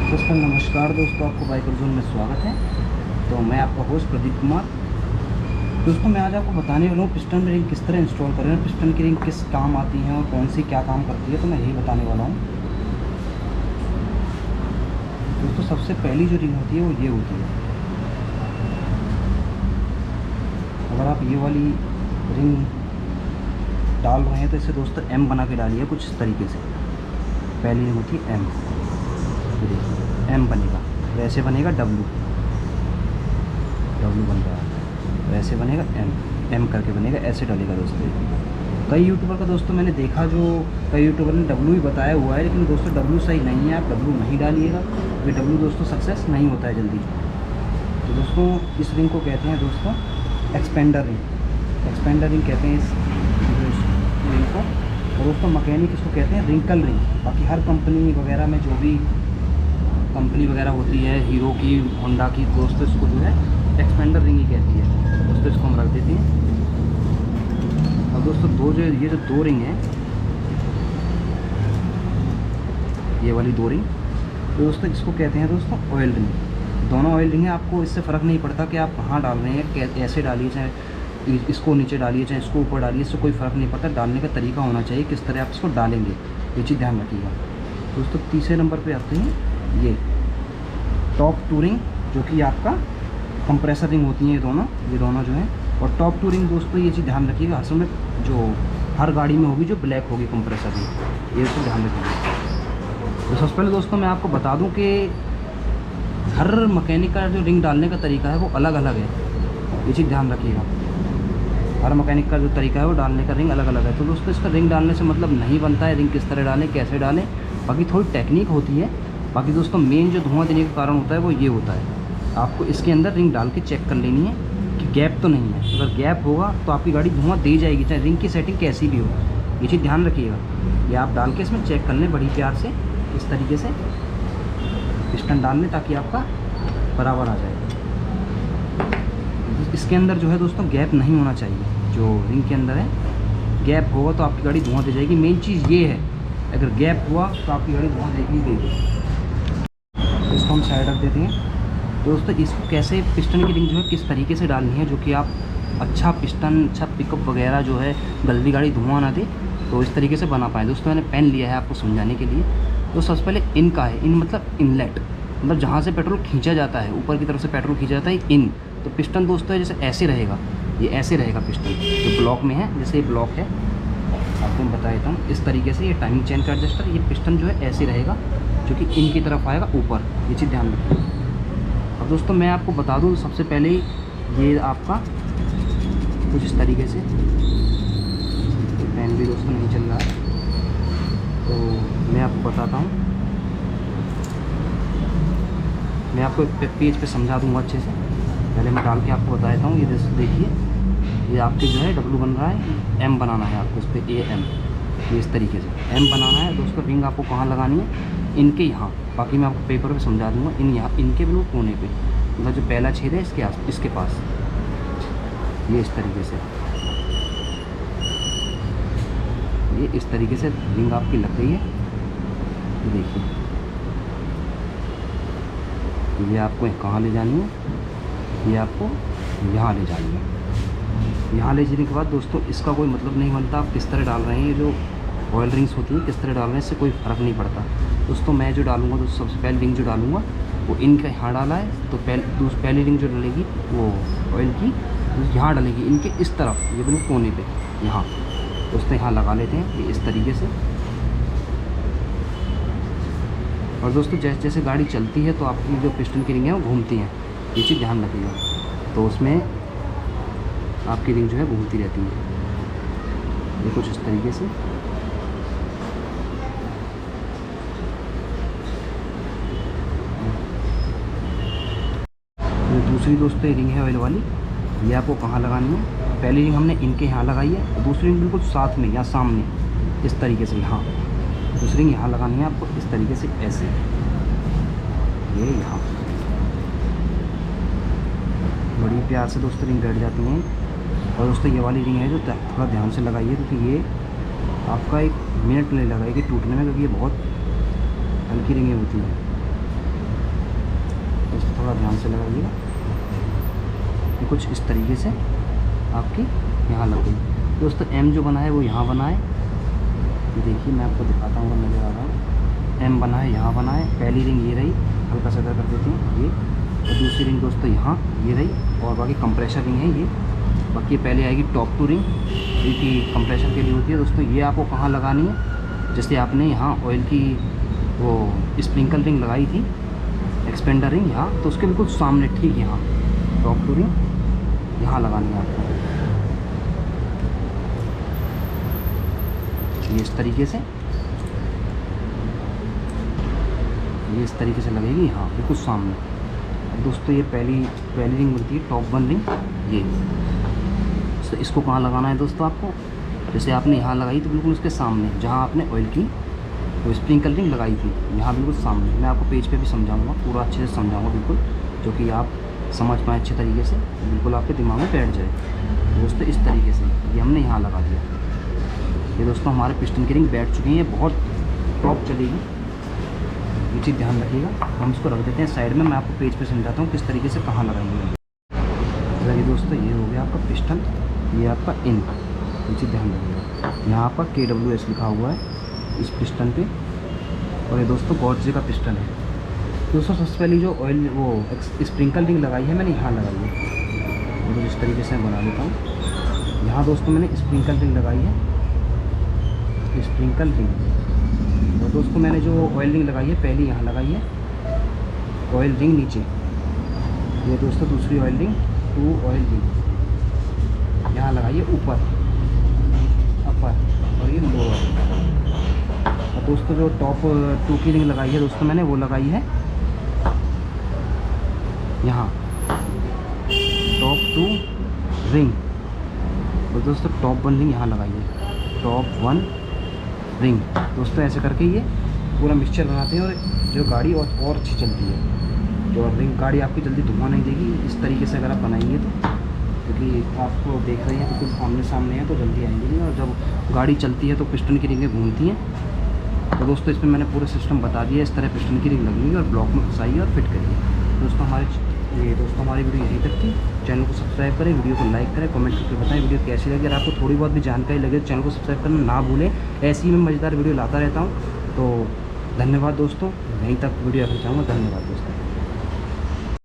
दोस्तों नमस्कार दोस्तों, आपको बाइक जोन में स्वागत है। तो मैं आपका होस्ट प्रदीप कुमार। दोस्तों मैं आज आपको बताने वाला हूँ पिस्टन में रिंग किस तरह इंस्टॉल करें और पिस्टन की रिंग किस काम आती है और कौन सी क्या काम करती है, तो मैं यही बताने वाला हूँ। दोस्तों सबसे पहली जो रिंग होती है वो ये होती है। अगर आप ये वाली रिंग डाल रहे हैं तो इसे दोस्तों एम बना के डालिए कुछ इस तरीके से। पहली रिंग होती है एम, एम बनेगा, वैसे बनेगा डब्लू, डब्लू बन रहा है, वैसे बनेगा एम, एम करके बनेगा, ऐसे डालेगा दोस्तों। कई यूट्यूबर का दोस्तों मैंने देखा, जो कई यूट्यूबर ने डब्लू ही बताया हुआ है, लेकिन दोस्तों डब्लू सही नहीं है। आप डब्लू नहीं डालिएगा, ये डब्लू दोस्तों सक्सेस नहीं होता है जल्दी। तो दोस्तों इस रिंग को कहते हैं दोस्तों एक्सपेंडर रिंग, एक्सपेंडर रिंग कहते हैं इस रिंग को। और दोस्तों मैकेनिक इसको कहते हैं रिंकल रिंग। बाकी हर कंपनी वगैरह में जो भी कंपनी वगैरह होती है, हीरो की, होंडा की, दोस्तों इसको जो है एक्सपेंडर रिंग ही कहती है। दोस्तों इसको हम रख देते हैं। और दोस्तों ये जो दो रिंग है, ये वाली दो रिंग, तो दोस्तों इसको कहते हैं दोस्तों ऑयल रिंग। दोनों ऑयल रिंग है। आपको इससे फ़र्क नहीं पड़ता कि आप कहाँ डाल रहे हैं, ऐसे डालिए, चाहे इसको नीचे डालिए, चाहे इसको ऊपर डालिए, इससे कोई फ़र्क नहीं पड़ता। डालने का तरीका होना चाहिए, किस तरह आप इसको डालेंगे, ये चीज़ ध्यान रखिएगा। दोस्तों तीसरे नंबर पे आते हैं ये टॉप टू रिंग, जो कि आपका कंप्रेसर रिंग होती है ये दोनों जो हैं। और टॉप टू रिंग दोस्तों ये चीज़ ध्यान रखिएगा, असल में जो हर गाड़ी में होगी, जो ब्लैक होगी कंप्रेसर रिंग, ये तो ध्यान रखिएगा। तो सबसे पहले दोस्तों मैं आपको बता दूं कि हर मैकेनिक का जो रिंग डालने का तरीका है वो अलग अलग है, ये चीज़ ध्यान रखिएगा। हर मैकेनिक का जो तरीका है वो डालने का रिंग अलग अलग है। तो दोस्तों इसका रिंग डालने से मतलब नहीं बनता है रिंग किस तरह डालें, कैसे डालें, बाकी थोड़ी टेक्निक होती है। बाकी दोस्तों मेन जो धुआं देने का कारण होता है वो ये होता है, आपको इसके अंदर रिंग डाल के चेक कर लेनी है कि गैप तो नहीं है। अगर गैप होगा तो आपकी गाड़ी धुआं दे जाएगी, चाहे रिंग की सेटिंग कैसी भी हो, ये चीज़ ध्यान रखिएगा। ये आप डाल के इसमें चेक कर लें बड़ी प्यार से, इस तरीके से पिस्टन डाल लें ताकि आपका बराबर आ जाए। इसके अंदर जो है दोस्तों गैप नहीं होना चाहिए, जो रिंग के अंदर है गैप होगा तो आपकी गाड़ी धुआं दे जाएगी। मेन चीज़ ये है, अगर गैप हुआ तो आपकी गाड़ी धुआं देगी ही देगी। इसको हम साइड रख देते हैं। दोस्तों इसको कैसे पिस्टन की रिंग जो है किस तरीके से डालनी है, जो कि आप अच्छा पिस्टन, अच्छा पिकअप वगैरह जो है, जल्दी गाड़ी धुआं ना दे, तो इस तरीके से बना पाए। दोस्तों मैंने पेन लिया है आपको समझाने के लिए। तो सबसे पहले इन का है, इन मतलब इनलेट, मतलब जहाँ से पेट्रोल खींचा जाता है, ऊपर की तरफ से पेट्रोल खींचा जाता है, इन। तो पिस्टन दोस्तों जैसे ऐसे रहेगा, ये ऐसे रहेगा पिस्टन, जो ब्लॉक में है, जैसे ये ब्लॉक है, आपको मैं बता देता हूँ। इस तरीके से ये टाइमिंग चेन का एडजस्टर, ये पिस्टन जो है ऐसे रहेगा, जो कि इनकी तरफ आएगा ऊपर, ये चीज़ ध्यान रखिए। अब दोस्तों मैं आपको बता दूँ, सबसे पहले ये आपका कुछ इस तरीके से, पेन भी दोस्तों नहीं चल रहा है, तो मैं आपको बताता हूँ। मैं आपको पेज पे समझा दूँगा अच्छे से। पहले मैं डाल के आपको बता देता हूँ। ये देखिए, ये आपके जो है डब्लू बन रहा है, एम बनाना है आपको, इस पर ए एम, ये इस तरीके से एम बनाना है। दोस्तों रिंग आपको कहाँ लगानी है, इनके यहाँ, बाकी मैं आपको पेपर पे समझा दूंगा। यहाँ इनके बिल्कुल कोने पे, मतलब जो पहला छेद है इसके पास, ये इस तरीके से, ये इस तरीके से रिंग आपकी लग गई है। देखिए ये आपको कहाँ ले जानी है, ये आपको यहाँ ले जानी है। यहाँ ले जाने के बाद दोस्तों इसका कोई मतलब नहीं बनता आप किस तरह डाल रहे हैं। ये जो ऑयल रिंग्स होती हैं किस तरह डाल रहे हैं, इससे कोई फ़र्क नहीं पड़ता। दोस्तों मैं जो डालूंगा, तो सबसे पहले रिंग जो डालूंगा वो इनका यहाँ डाला है, तो पहली रिंग जो डलेगी वो ऑयल की यहाँ डलेगी, इनके इस तरफ, ये बिल्कुल कोने पे यहाँ। दोस्तों यहाँ लगा लेते हैं ये इस तरीके से। और दोस्तों जैसे जैसे गाड़ी चलती है तो आपकी जो पिस्टन की रिंग है वो घूमती हैं, ये चीज़ ध्यान रखिएगा। तो उसमें आपकी रिंग जो है घूमती रहती है, ये कुछ इस तरीके से। दूसरी दोस्तों रिंग है ऑयल वाली, ये आपको कहाँ लगानी है। पहली रिंग हमने इनके यहाँ लगाई है, और दूसरी रिंग बिल्कुल साथ में या सामने, इस तरीके से यहाँ। दूसरी रिंग यहाँ लगानी है आपको इस तरीके से, ऐसे, ये यहाँ बड़ी प्यार से दोस्तों रिंग बैठ जाती हैं। और दोस्तों ये वाली रिंग है जो थोड़ा ध्यान से लगाइए, क्योंकि ये आपका 1 मिनट नहीं लगाएगी टूटने में, क्योंकि ये बहुत हल्की रिंगें होती हैं। थोड़ा ध्यान से लगाइएगा। ये कुछ इस तरीके से आपकी यहाँ लग गई दोस्तों। एम जो बना है वो यहाँ बना है, ये देखिए मैं आपको दिखाता हूँ, नज़र आ रहा हूँ। एम बना है, यहाँ बना है। पहली रिंग ये रही, हल्का सा कर देते हैं ये, और दूसरी रिंग दोस्तों यहाँ ये रही, और बाकी कंप्रेशर रिंग है ये। बाकी पहले आएगी टॉप टू रिंग, जो कि कंप्रेशर के लिए होती है दोस्तों। ये आपको कहाँ लगानी है, जैसे आपने यहाँ ऑयल की वो स्प्रिंकल रिंग लगाई थी, एक्सपेंडर रिंग यहाँ, तो उसके बिल्कुल सामने ठीक यहाँ टॉप टू रिंग यहाँ लगानी है आपको। ये इस तरीके से, ये इस तरीके से लगेगी यहाँ बिल्कुल सामने। अब दोस्तों ये पहली रिंग बनती है टॉप 1 रिंग ये। तो इसको कहाँ लगाना है दोस्तों आपको, जैसे आपने यहाँ लगाई तो बिल्कुल उसके सामने जहाँ आपने ऑयल की वो स्प्रिंकल रिंग लगाई थी, यहाँ बिल्कुल सामने। मैं आपको पेज पे भी समझाऊंगा, पूरा अच्छे से समझाऊंगा बिल्कुल, जो कि आप समझ पाएँ अच्छे तरीके से, बिल्कुल आपके दिमाग में बैठ जाए दोस्तों। इस तरीके से ये हमने यहाँ लगा दिया। ये दोस्तों हमारे पिस्टन की रिंग बैठ चुकी है, बहुत टॉप चलेगी, ये चीज़ ध्यान रखिएगा। हम इसको रख देते हैं साइड में, मैं आपको पेज पे समझाता हूँ किस तरीके से कहाँ लगाएंगे। चलिए दोस्तों ये हो गया आपका पिस्टन, ये आपका इन, ये चीज़ ध्यान रखिएगा। यहाँ आपका KWS लिखा हुआ है इस पिस्टन पे, और ये दोस्तों गॉडजे का पिस्टन है दोस्तों। सबसे पहले जो ऑयल वो स्प्रिंकल रिंग लगाई है मैंने यहाँ लगाई है, तो इस तरीके से मैं बना लेता हूँ। यहाँ दोस्तों मैंने स्प्रिंकल रिंग लगाई है, स्प्रिंकल रिंग। और दोस्तों मैंने जो ऑयल रिंग लगाई है पहली यहाँ लगाई है ऑयल रिंग नीचे, ये दोस्तों दूसरी ऑयल रिंग 2 ऑयल रिंग यहाँ लगाई है ऊपर अपर, और ये लोअर। और दोस्तों जो टॉप 2 की रिंग लगाई है दोस्तों मैंने वो लगाई है यहाँ टॉप 2 रिंग, और दोस्तों टॉप 1 रिंग यहाँ लगाई है टॉप 1 रिंग। दोस्तों ऐसे करके ये पूरा मिक्सचर बनाते हैं, और जो गाड़ी और अच्छी चलती है। जो रिंग गाड़ी आपकी जल्दी धुआं नहीं देगी इस तरीके से अगर आप बनाएंगे तो, क्योंकि आपको देख रहे हैं तो कुछ आमने सामने है तो जल्दी आएंगे नहीं, और जब गाड़ी चलती है तो पिस्टन की रिंगें घूमती हैं। तो दोस्तों इसमें मैंने पूरे सिस्टम बता दिया, इस तरह पिस्टन की रिंग लगेगी और ब्लॉक में फंसाइए और फिट करिए। दोस्तों हमारी वीडियो यहीं तक थी। चैनल को सब्सक्राइब करें, वीडियो को लाइक करें, कमेंट करके बताएं वीडियो कैसी लगी। अगर आपको थोड़ी बहुत भी जानकारी लगे तो चैनल को सब्सक्राइब करना ना भूलें, ऐसी ही मैं मज़ेदार वीडियो लाता रहता हूँ। तो धन्यवाद दोस्तों, यहीं तक वीडियो रखना चाहूँगा। धन्यवाद दोस्तों।